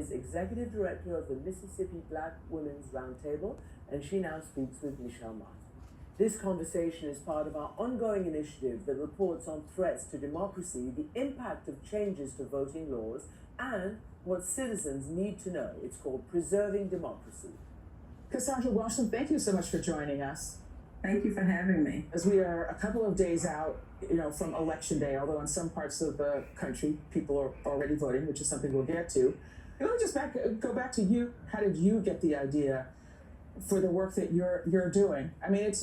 is Executive Director of the Mississippi Black Women's Roundtable, and she now speaks with Michelle Martin. This conversation is part of our ongoing initiative that reports on threats to democracy, the impact of changes to voting laws, and what citizens need to know. It's called Preserving Democracy. Cassandra Welchlin, thank you so much for joining us. Thank you for having me. As we are a couple of days out, from Election Day, although in some parts of the country, people are already voting, which is something we'll get to. Let me just go back to you. How did you get the idea for the work that you're doing? I mean, it's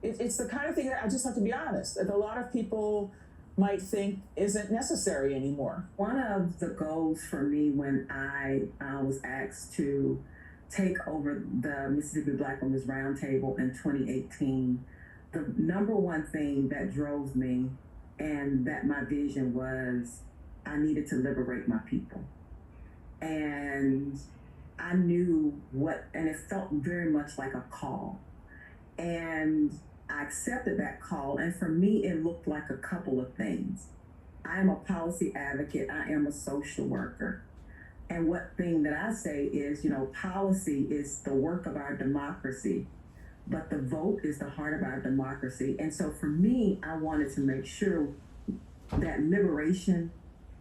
the kind of thing that I just have to be honest, that a lot of people might think isn't necessary anymore. One of the goals for me when I was asked to take over the Mississippi Black Women's Roundtable in 2018, the number one thing that drove me and that my vision was I needed to liberate my people. And I knew and it felt very much like a call. And I accepted that call. And for me, it looked like a couple of things. I am a policy advocate. I am a social worker. And what thing that I say is, policy is the work of our democracy, but the vote is the heart of our democracy. And so for me, I wanted to make sure that liberation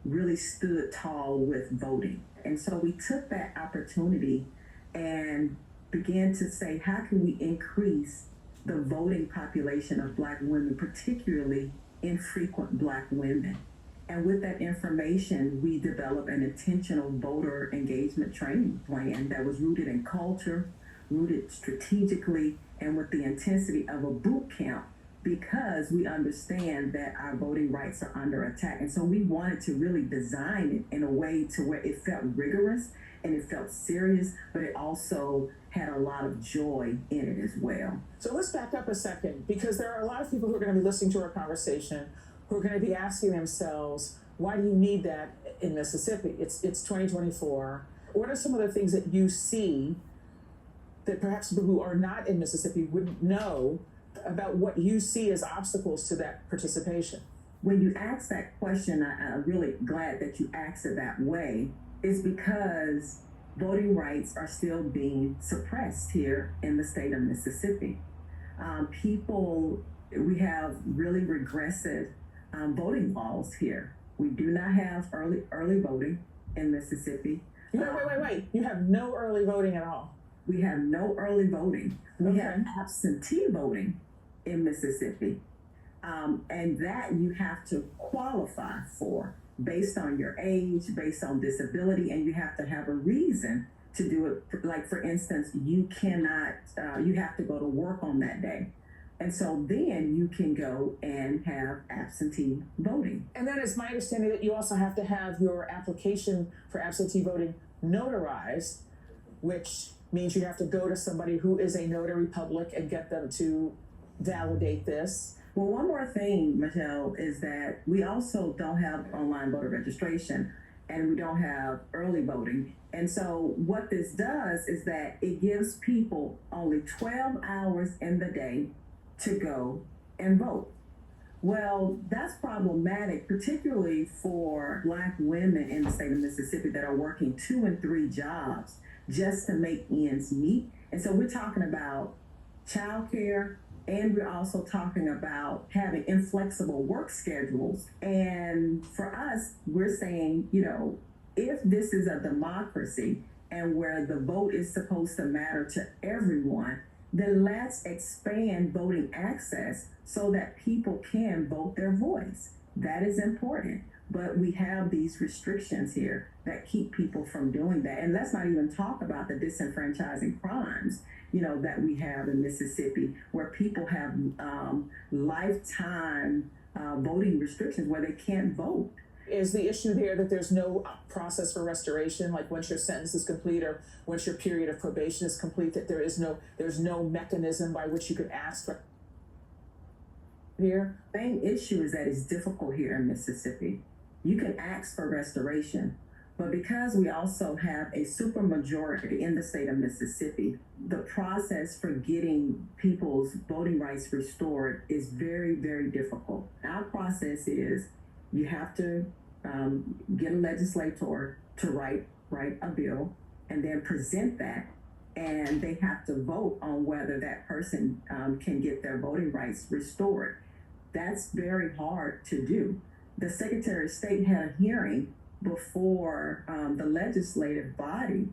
really stood tall with voting. And so we took that opportunity and began to say, how can we increase the voting population of Black women, particularly infrequent Black women? And with that information, we developed an intentional voter engagement training plan that was rooted in culture, rooted strategically, and with the intensity of a boot camp, because we understand that our voting rights are under attack. And so we wanted to really design it in a way to where it felt rigorous and it felt serious, but it also had a lot of joy in it as well. So let's back up a second, because there are a lot of people who are going to be listening to our conversation who are going to be asking themselves, why do you need that in Mississippi? It's 2024. What are some of the things that you see that perhaps people who are not in Mississippi wouldn't know about what you see as obstacles to that participation? When you ask that question, I'm really glad that you asked it that way, is because voting rights are still being suppressed here in the state of Mississippi. We have really regressive voting laws here. We do not have early voting in Mississippi. Wait. You have no early voting at all? We have no early voting. We Okay. have absentee voting in Mississippi. And that you have to qualify for based on your age, based on disability, and you have to have a reason to do it. Like, for instance, you have to go to work on that day. And so then you can go and have absentee voting. And then it's my understanding that you also have to have your application for absentee voting notarized, which means you have to go to somebody who is a notary public and get them to validate this. Well, one more thing, Michelle, is that we also don't have online voter registration and we don't have early voting. And so what this does is that it gives people only 12 hours in the day to go and vote. Well, that's problematic, particularly for Black women in the state of Mississippi that are working 2 and 3 jobs just to make ends meet. And so we're talking about childcare, and we're also talking about having inflexible work schedules. And for us, we're saying, if this is a democracy and where the vote is supposed to matter to everyone, then let's expand voting access so that people can vote their voice. That is important. But we have these restrictions here that keep people from doing that. And let's not even talk about the disenfranchising crimes, that we have in Mississippi, where people have lifetime voting restrictions where they can't vote. Is the issue there that there's no process for restoration, like once your sentence is complete or once your period of probation is complete, that there's no mechanism by which you could ask for here? The main issue is that it's difficult here in Mississippi. You can ask for restoration, but because we also have a supermajority in the state of Mississippi, the process for getting people's voting rights restored is very, very difficult. Our process is you have to get a legislator to write write a bill and then present that, and they have to vote on whether that person can get their voting rights restored. That's very hard to do. The Secretary of State had a hearing before the legislative body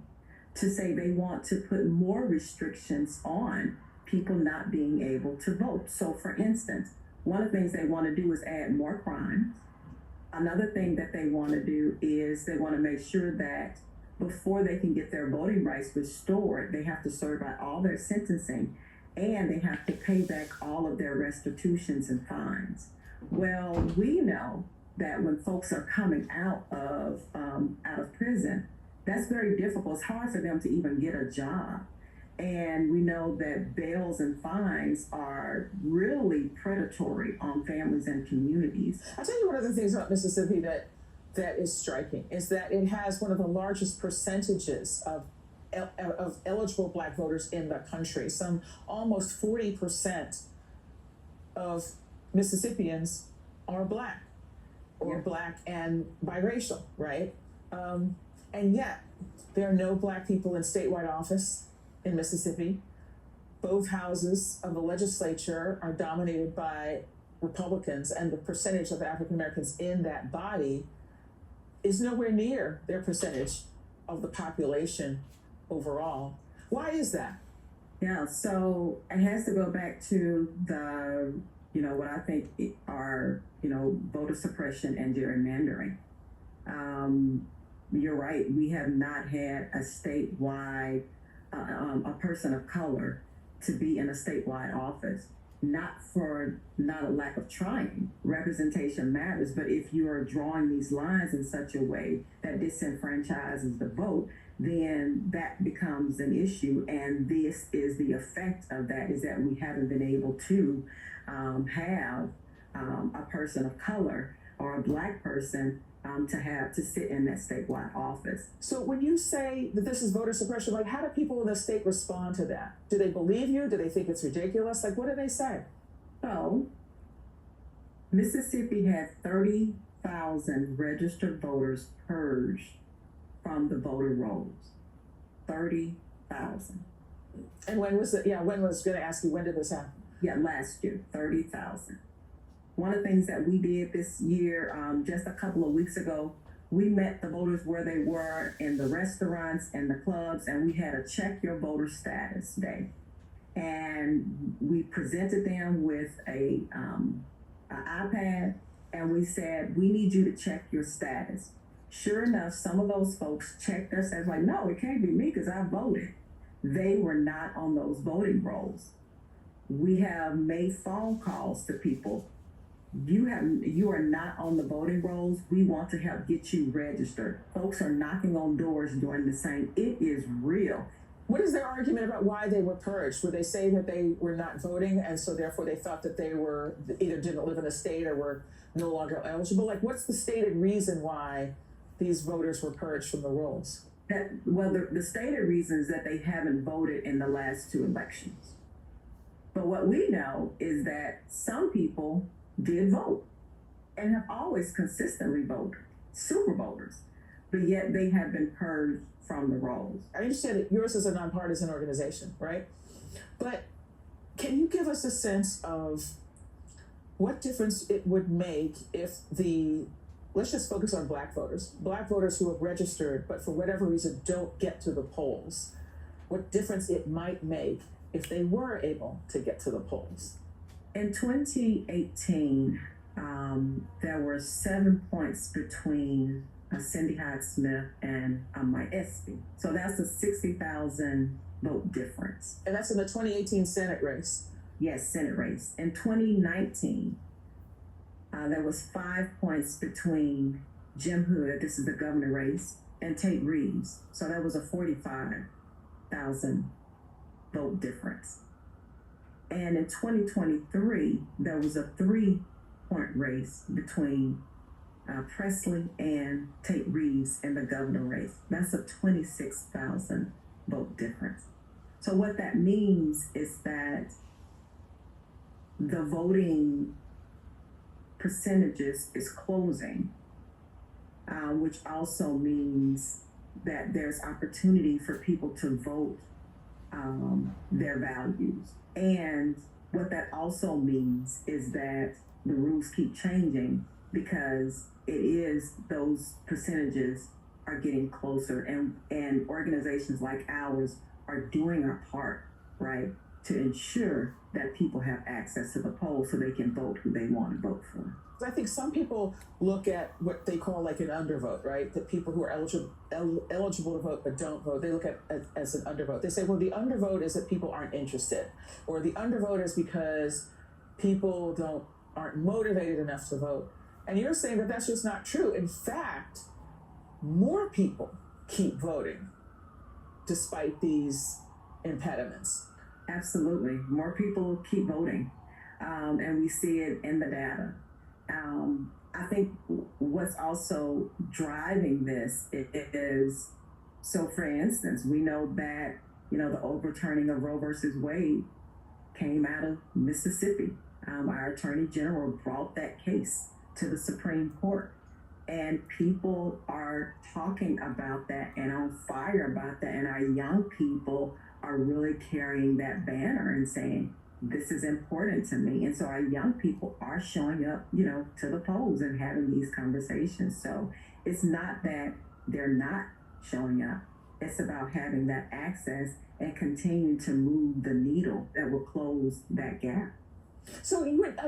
to say they want to put more restrictions on people not being able to vote. So, for instance, one of the things they want to do is add more crimes. Another thing that they want to do is they want to make sure that before they can get their voting rights restored, they have to serve out all their sentencing and they have to pay back all of their restitutions and fines. Well, we know that when folks are coming out of prison, that's very difficult. It's hard for them to even get a job. And we know that bails and fines are really predatory on families and communities. I'll tell you one of the things about Mississippi that is striking is that it has one of the largest percentages of eligible Black voters in the country. Some almost 40% of Mississippians are Black or Black and biracial, right? And yet there are no Black people in statewide office in Mississippi. Both houses of the legislature are dominated by Republicans, and the percentage of African Americans in that body is nowhere near their percentage of the population overall. Why is that? Yeah, so it has to go back to the, what I think are, voter suppression and gerrymandering. You're right, we have not had a statewide, a person of color to be in a statewide office. Not a lack of trying. Representation matters, but if you are drawing these lines in such a way that disenfranchises the vote, then that becomes an issue. And this is the effect of that, is that we haven't been able to have a person of color or a Black person to sit in that statewide office. So when you say that this is voter suppression, like, how do people in the state respond to that? Do they believe you? Do they think it's ridiculous? Like, what do they say? So, Mississippi had 30,000 registered voters purged from the voter rolls. 30,000. And when was it? Yeah, when was going to ask you, when did this happen? Yeah, last year, 30,000. One of the things that we did this year, just a couple of weeks ago, we met the voters where they were in the restaurants and the clubs, and we had a check your voter status day. And we presented them with an iPad, and we said, we need you to check your status. Sure enough, some of those folks checked their status, like, no, it can't be me because I voted. They were not on those voting rolls. We have made phone calls to people. You are not on the voting rolls. We want to help get you registered. Folks are knocking on doors doing the same. It is real. What is their argument about why they were purged? Would they say that they were not voting and so therefore they thought that they were either didn't live in the state or were no longer eligible? Like, what's the stated reason why these voters were purged from the rolls? The stated reason is that they haven't voted in the last two elections. But what we know is that some people did vote and have always consistently voted, super voters, but yet they have been purged from the rolls. I understand that yours is a nonpartisan organization, right? But can you give us a sense of what difference it would make if let's just focus on Black voters who have registered but for whatever reason don't get to the polls, what difference it might make if they were able to get to the polls? In 2018, there were 7 points between Cindy Hyde-Smith and Mike Espy. So that's a 60,000 vote difference. And that's in the 2018 Senate race? Yes, Senate race. In 2019, there was 5 points between Jim Hood, this is the governor race, and Tate Reeves. So that was a 45,000 vote difference. And in 2023, there was a 3-point race between Presley and Tate Reeves in the governor race. That's a 26,000 vote difference. So what that means is that the voting percentages is closing, which also means that there's opportunity for people to vote their values. And what that also means is that the rules keep changing because it is those percentages are getting closer, and organizations like ours are doing our part, right, to ensure that people have access to the polls so they can vote who they want to vote for. I think some people look at what they call like an undervote, right? That people who are eligible to vote but don't vote, they look at as an undervote. They say, well, the undervote is that people aren't interested, or the undervote is because people aren't motivated enough to vote. And you're saying that that's just not true. In fact, more people keep voting despite these impediments. Absolutely. More people keep voting, and we see it in the data. I think what's also driving this is, so for instance, we know that, the overturning of Roe versus Wade came out of Mississippi. Our Attorney General brought that case to the Supreme Court, and people are talking about that and on fire about that, and our young people are really carrying that banner and saying, this is important to me. And so our young people are showing up, to the polls and having these conversations. So it's not that they're not showing up. It's about having that access and continuing to move the needle that will close that gap. So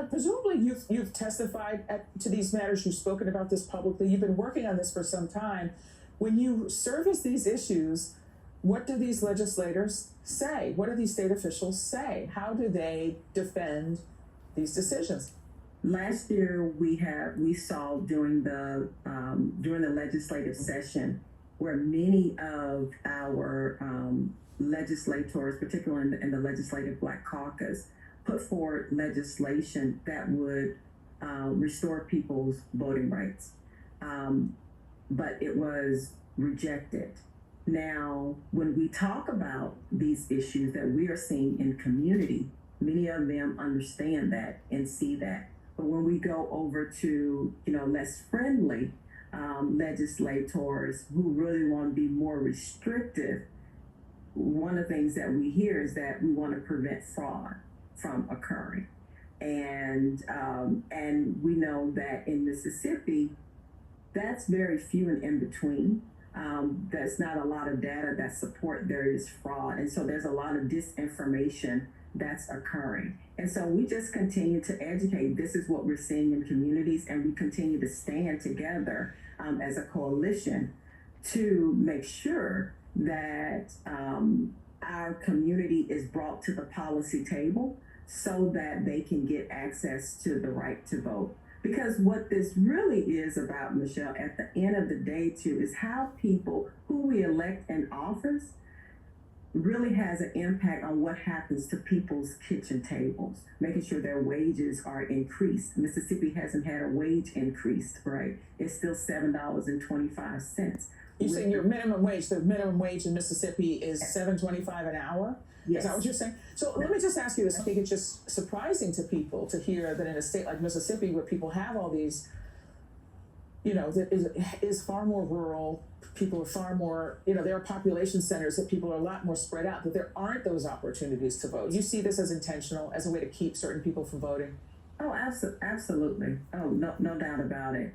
presumably you've testified to these matters. You've spoken about this publicly. You've been working on this for some time. When you service these issues, what do these legislators say? What do these state officials say? How do they defend these decisions? Last year, we saw during the legislative session where many of our legislators, particularly in the Legislative Black Caucus, put forward legislation that would restore people's voting rights, but it was rejected. Now, when we talk about these issues that we are seeing in community, many of them understand that and see that. But when we go over to, less friendly legislators who really want to be more restrictive, one of the things that we hear is that we want to prevent fraud from occurring. And we know that in Mississippi, that's very few and in between. There's not a lot of data that support there is fraud. And so there's a lot of disinformation that's occurring. And so we just continue to educate. This is what we're seeing in communities, and we continue to stand together as a coalition to make sure that our community is brought to the policy table so that they can get access to the right to vote. Because what this really is about, Michelle, at the end of the day, too, is how people who we elect in office really has an impact on what happens to people's kitchen tables, making sure their wages are increased. Mississippi hasn't had a wage increase, right? It's still $7.25. You're saying your minimum wage, the minimum wage in Mississippi is $7.25 an hour? Yes. Is that what you're saying? So let me just ask you this. I think it's just surprising to people to hear that in a state like Mississippi, where people have all these, that is far more rural, people are far more, there are population centers that people are a lot more spread out, that there aren't those opportunities to vote. You see this as intentional, as a way to keep certain people from voting? Oh, absolutely. Oh, no doubt about it.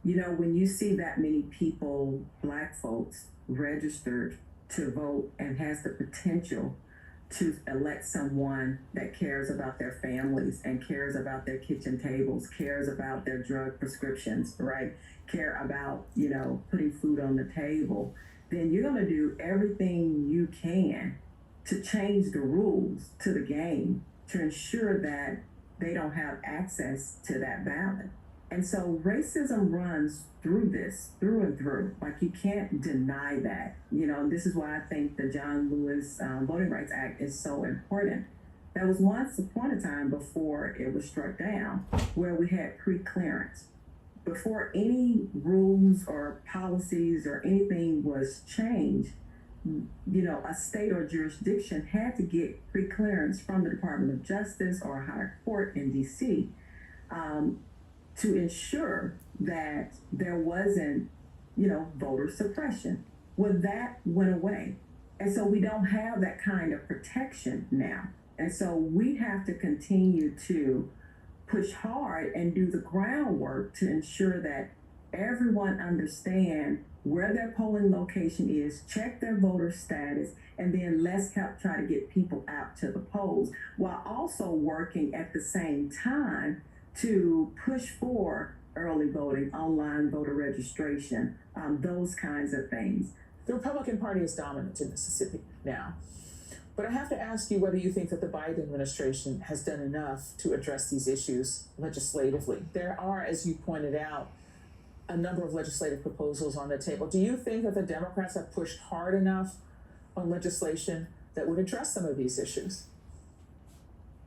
When you see that many people, Black folks, registered to vote and has the potential to elect someone that cares about their families and cares about their kitchen tables, cares about their drug prescriptions, right? Care about, putting food on the table, then you're going to do everything you can to change the rules to the game to ensure that they don't have access to that ballot. And so racism runs through and through. Like, you can't deny that. This is why I think the John Lewis Voting Rights Act is so important. There was once upon a time before it was struck down where we had pre-clearance. Before any rules or policies or anything was changed, a state or jurisdiction had to get pre-clearance from the Department of Justice or a higher court in D.C. To ensure that there wasn't voter suppression. Well, that went away. And so we don't have that kind of protection now. And so we have to continue to push hard and do the groundwork to ensure that everyone understands where their polling location is, check their voter status, and then let's help try to get people out to the polls while also working at the same time to push for early voting, online voter registration, those kinds of things. The Republican Party is dominant in Mississippi now. But I have to ask you whether you think that the Biden administration has done enough to address these issues legislatively. There are, as you pointed out, a number of legislative proposals on the table. Do you think that the Democrats have pushed hard enough on legislation that would address some of these issues?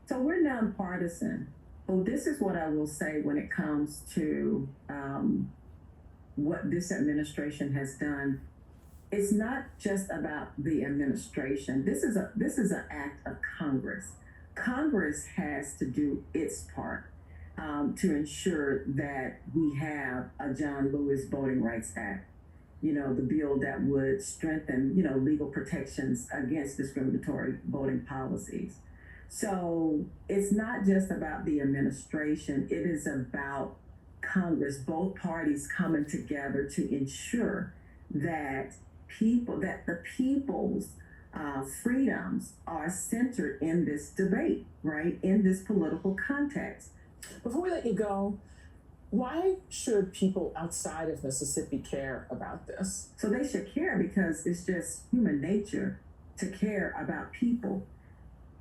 So we're nonpartisan. Well, this is what I will say when it comes to what this administration has done. It's not just about the administration. This is an act of Congress. Congress has to do its part to ensure that we have a John Lewis Voting Rights Act. The bill that would strengthen, legal protections against discriminatory voting policies. So it's not just about the administration. It is about Congress, both parties coming together to ensure that the people's freedoms are centered in this debate, right? In this political context. Before we let you go, why should people outside of Mississippi care about this? So they should care because it's just human nature to care about people.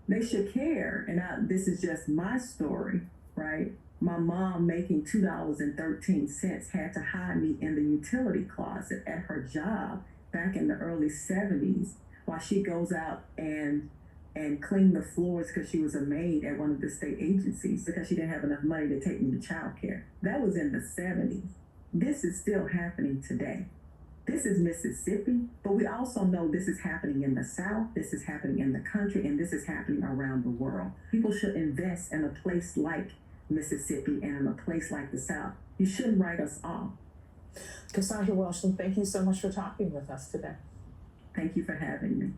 They should care, and this is just my story, right? My mom, making $2.13, had to hide me in the utility closet at her job back in the early 70s while she goes out and clean the floors because she was a maid at one of the state agencies because she didn't have enough money to take me to childcare. That was in the 70s. This is still happening today. This is Mississippi, but we also know this is happening in the South, this is happening in the country, and this is happening around the world. People should invest in a place like Mississippi and in a place like the South. You shouldn't write us off. Cassandra Welchlin, thank you so much for talking with us today. Thank you for having me.